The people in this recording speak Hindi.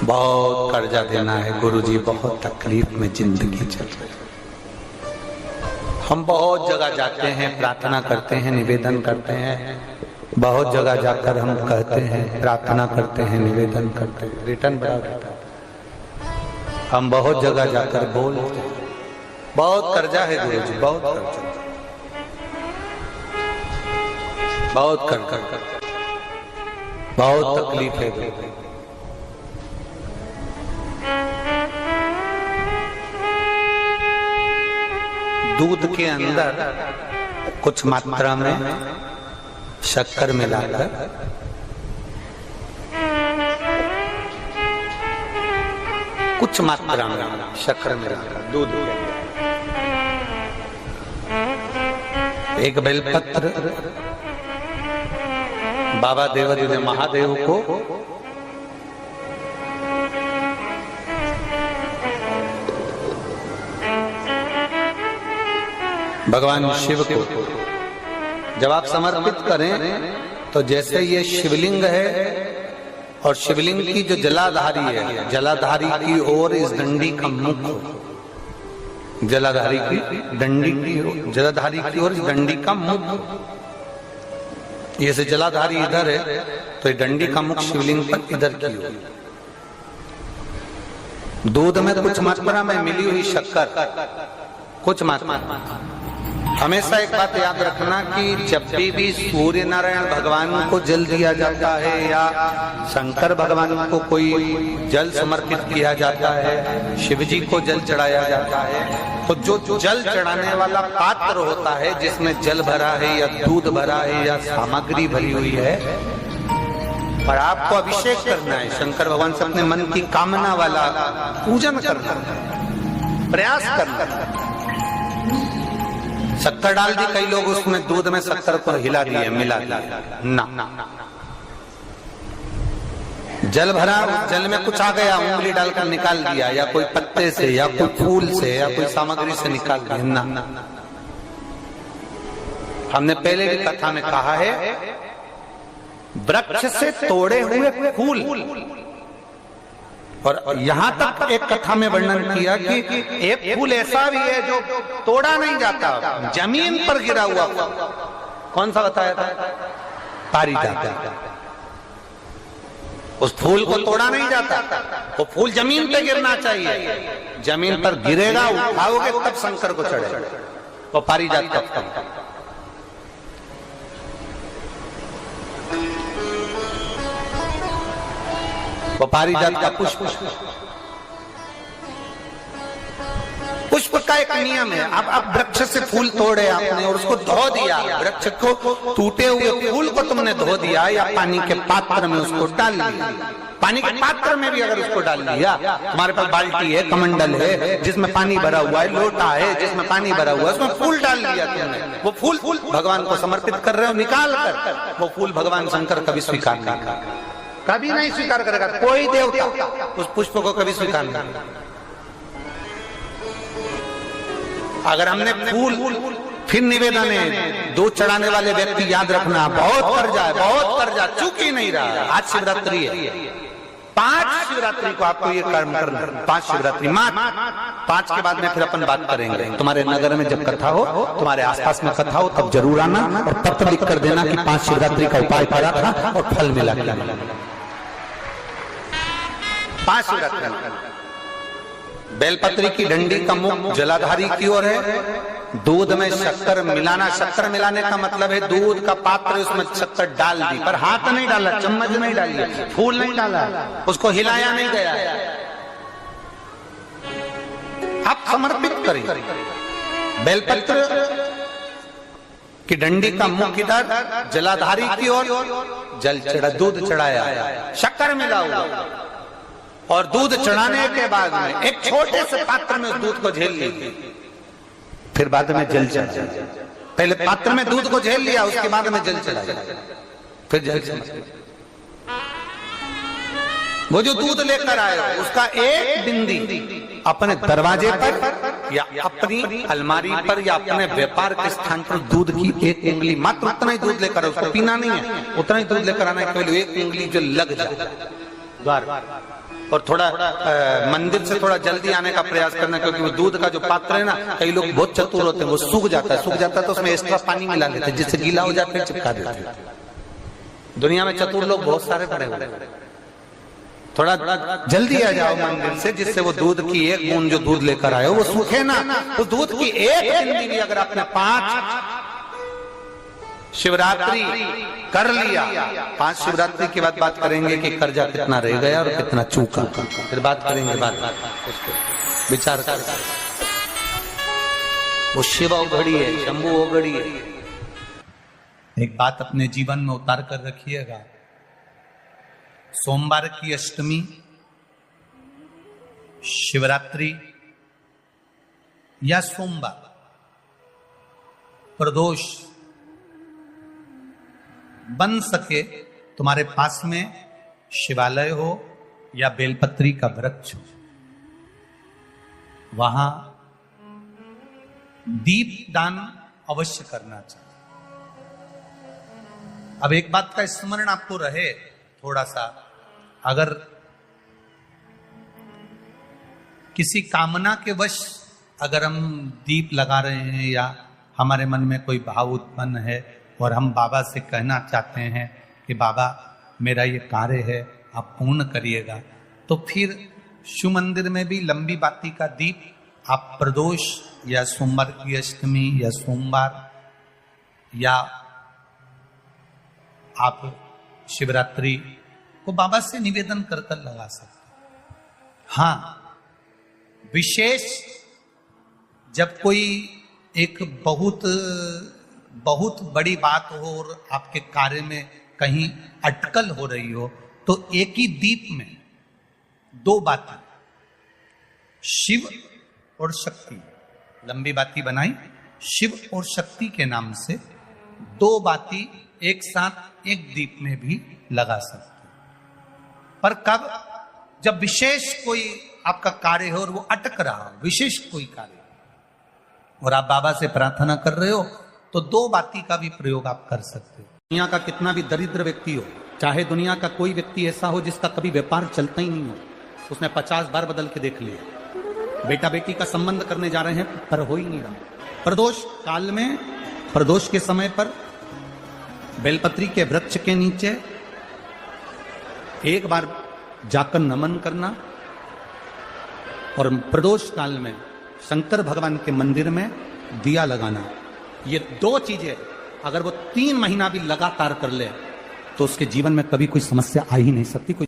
बहुत कर्जा देना है गुरुजी, बहुत तकलीफ में जिंदगी चल रही है। हम बहुत जगह जाते हैं, प्रार्थना करते हैं, निवेदन करते हैं, बहुत जगह जाकर हम कहते हैं, प्रार्थना करते हैं, निवेदन करते हैं, रिटर्न बड़ा रहता है। हम बहुत जगह जाकर बोलते हैं, बहुत कर्जा है गुरुजी, बहुत कर्जा, बहुत कर्जा, बहुत तकलीफ है गुरुजी। दूध के अंदर कुछ मात्रा में शक्कर मिलाकर कुछ मात्रा में शक्कर मिलाकर दूध के अंदर एक बेलपत्र बाबा देवादिदेव महादेव को भगवान शिव को जब आप समर्पित करें तो जैसे ये शिवलिंग है और शिवलिंग की जो जलाधारी है, जलाधारी की ओर इस डंडी का मुख, जलाधारी की डंडी की, जलाधारी की ओर इस डंडी का मुख, ये से जलाधारी इधर है तो ये डंडी का मुख शिवलिंग पर इधर की ओर। दूध में कुछ मात्रा में मिली हुई शक्कर, कुछ मात्रा। हमेशा एक बात याद रखना कि जब भी सूर्य नारायण भगवान को जल दिया जाता है या शंकर भगवान को कोई जल समर्पित किया जाता है, शिव जी को जल चढ़ाया जाता है, तो जो जल चढ़ाने वाला पात्र होता है जिसमें जल भरा है या दूध भरा है या सामग्री भरी हुई है, और आपको अभिषेक करना है, शंकर भगवान से अपने मन की कामना वाला पूजन करना है, प्रयास करना है। शक्कर डाल दी, कई लोग उसमें दूध में शक्कर को हिला दिए, मिला दिया ना, जल भरा, जल में कुछ आ गया, उंगली डालकर निकाल दिया, या कोई पत्ते से या कोई फूल से या कोई सामग्री से निकाल दिया ना। हमने पहले भी कथा में कहा है, वृक्ष से तोड़े हुए फूल, और यहां तक एक कथा में वर्णन किया कि एक फूल ऐसा भी है जो तोड़ा नहीं जाता, जमीन पर गिरा हुआ। कौन सा बताया था? पारिजात। उस फूल को तोड़ा नहीं जाता, वो फूल जमीन पे गिरना चाहिए, जमीन पर गिरेगा, उठाओगे तब शंकर को चढ़ेगा। वो पारिजात का फूल। वो पारिजात का पुष्प, पुष्प का एक नियम है। अब वृक्ष से फूल तोड़े आपने और उसको धो दिया, वृक्ष को, टूटे हुए फूल को तुमने धो दिया या पानी के पात्र में उसको डाल दिया, पानी के पात्र में भी अगर उसको डाल दिया, तुम्हारे पास बाल्टी है, कमंडल है जिसमें पानी भरा हुआ है, लोटा है जिसमें पानी भरा हुआ है, उसमें फूल डाल दिया तुमने, वो फूल भगवान को समर्पित कर रहे हो, निकाल कर वो फूल भगवान शंकर कभी स्वीकार नहीं करेगा, कभी नहीं स्वीकार करेगा, कोई देवता उस पुष्प को कभी स्वीकार नहीं करेगा। अगर हमने फूल फिर निवेदन है, दूध चढ़ाने वाले व्यक्ति याद रखना, बहुत कर्जा है, बहुत कर्जा, चूक ही नहीं रहा। आज शिवरात्रि है, 5 शिवरात्रि को आपको ये कर्म करना, 5 शिवरात्रि, 5 के बाद में फिर अपन बात करेंगे। तुम्हारे नगर में जब कथा हो, तुम्हारे आसपास में कथा हो, तब जरूर आना और पत्र लिख कर देना कि 5 शिवरात्रि का उपाय करा था और फल मिला। 5 शिवरात्रि। बेलपत्री की डंडी का मुख जलाधारी की ओर है, दूध में शक्कर मिलाना, शक्कर मिलाने का मतलब है दूध का पात्र, उसमें शक्कर डाल दी, पर हाथ नहीं डाला, चम्मच नहीं डाली, फूल नहीं डाला, उसको हिलाया नहीं गया। आप समर्पित करें। बेलपत्र की डंडी का मुख इधर, जलाधारी की ओर, जल चढ़ा, दूध चढ़ाया, शक्कर मिला हुआ, और दूध चढ़ाने के बाद में एक छोटे से पात्र में उस दूध को झेल लिया, फिर बाद में जल चढ़ाया। पहले पात्र में दूध को झेल लिया, उसके बाद में जल चढ़ाया, फिर जल चढ़ाया। वो जो दूध लेकर आए उसका एक बिंदी अपने दरवाजे पर या अपनी अलमारी पर या अपने व्यापार के स्थान पर दूध की एक उंगली, मात्र उतना ही दूध लेकर, उसको पीना नहीं है, उतना ही दूध लेकर आना है, केवल एक उंगली जो लग जाए, द्वार, और थोड़ा मंदिर से थोड़ा जल्दी आने का प्रयास करना, क्योंकि वो दूध का जो पात्र है ना, कई लोग बहुत चतुर होते हैं, वो सूख जाता है तो उसमें एक्स्ट्रा पानी मिला लेते हैं, जिससे गीला हो जाता है, चिपका देते हैं। दुनिया में चतुर लोग बहुत सारे पड़े हुए हैं। थोड़ा जल्दी आ जाओ मंदिर से, जिससे वो दूध की एक बूंद जो दूध लेकर आए हो वो सूखे ना। तो दूध की एक बूंद भी अगर आपने 5 शिवरात्रि कर लिया, 5 शिवरात्रि के बाद बात करेंगे कि कर्जा कितना रह गया और कितना चूका, फिर बात करेंगे, उसको विचार कर। वो शिव औघड़ी है, शंभू औघड़ी है। एक बात अपने जीवन में उतार कर रखिएगा, सोमवार की अष्टमी, शिवरात्रि या सोमवार, प्रदोष, बन सके तुम्हारे पास में शिवालय हो या बेलपत्री का वृक्ष हो, वहां दीप दान अवश्य करना चाहिए। अब एक बात का स्मरण आपको रहे थोड़ा सा, अगर किसी कामना के वश अगर हम दीप लगा रहे हैं या हमारे मन में कोई भाव उत्पन्न है और हम बाबा से कहना चाहते हैं कि बाबा मेरा ये कार्य है आप पूर्ण करिएगा, तो फिर शिव मंदिर में भी लंबी बाती का दीप आप प्रदोष या सोमवार की अष्टमी या सोमवार या आप शिवरात्रि को बाबा से निवेदन कर कर लगा सकते। हाँ, विशेष जब कोई एक बहुत बड़ी बात हो और आपके कार्य में कहीं अटकल हो रही हो, तो एक ही दीप में 2 बाती, शिव और शक्ति, लंबी बाती बनाई, शिव और शक्ति के नाम से 2 बाती एक साथ एक दीप में भी लगा सकते। पर कब? जब विशेष कोई आपका कार्य हो और वो अटक रहा हो, विशेष कोई कार्य, और आप बाबा से प्रार्थना कर रहे हो, तो 2 बाती का भी प्रयोग आप कर सकते हो। दुनिया का कितना भी दरिद्र व्यक्ति हो, चाहे दुनिया का कोई व्यक्ति ऐसा हो जिसका कभी व्यापार चलता ही नहीं हो, उसने 50 बार बदल के देख लिया, बेटा बेटी का संबंध करने जा रहे हैं पर हो ही नहीं रहा। प्रदोष काल में, प्रदोष के समय पर बेलपत्री के वृक्ष के नीचे एक बार जाकर नमन करना, और प्रदोष काल में शंकर भगवान के मंदिर में दिया लगाना, ये 2 चीजें अगर वो 3 महीना भी लगातार कर ले तो उसके जीवन में कभी कोई समस्या आ ही नहीं सकती। कोई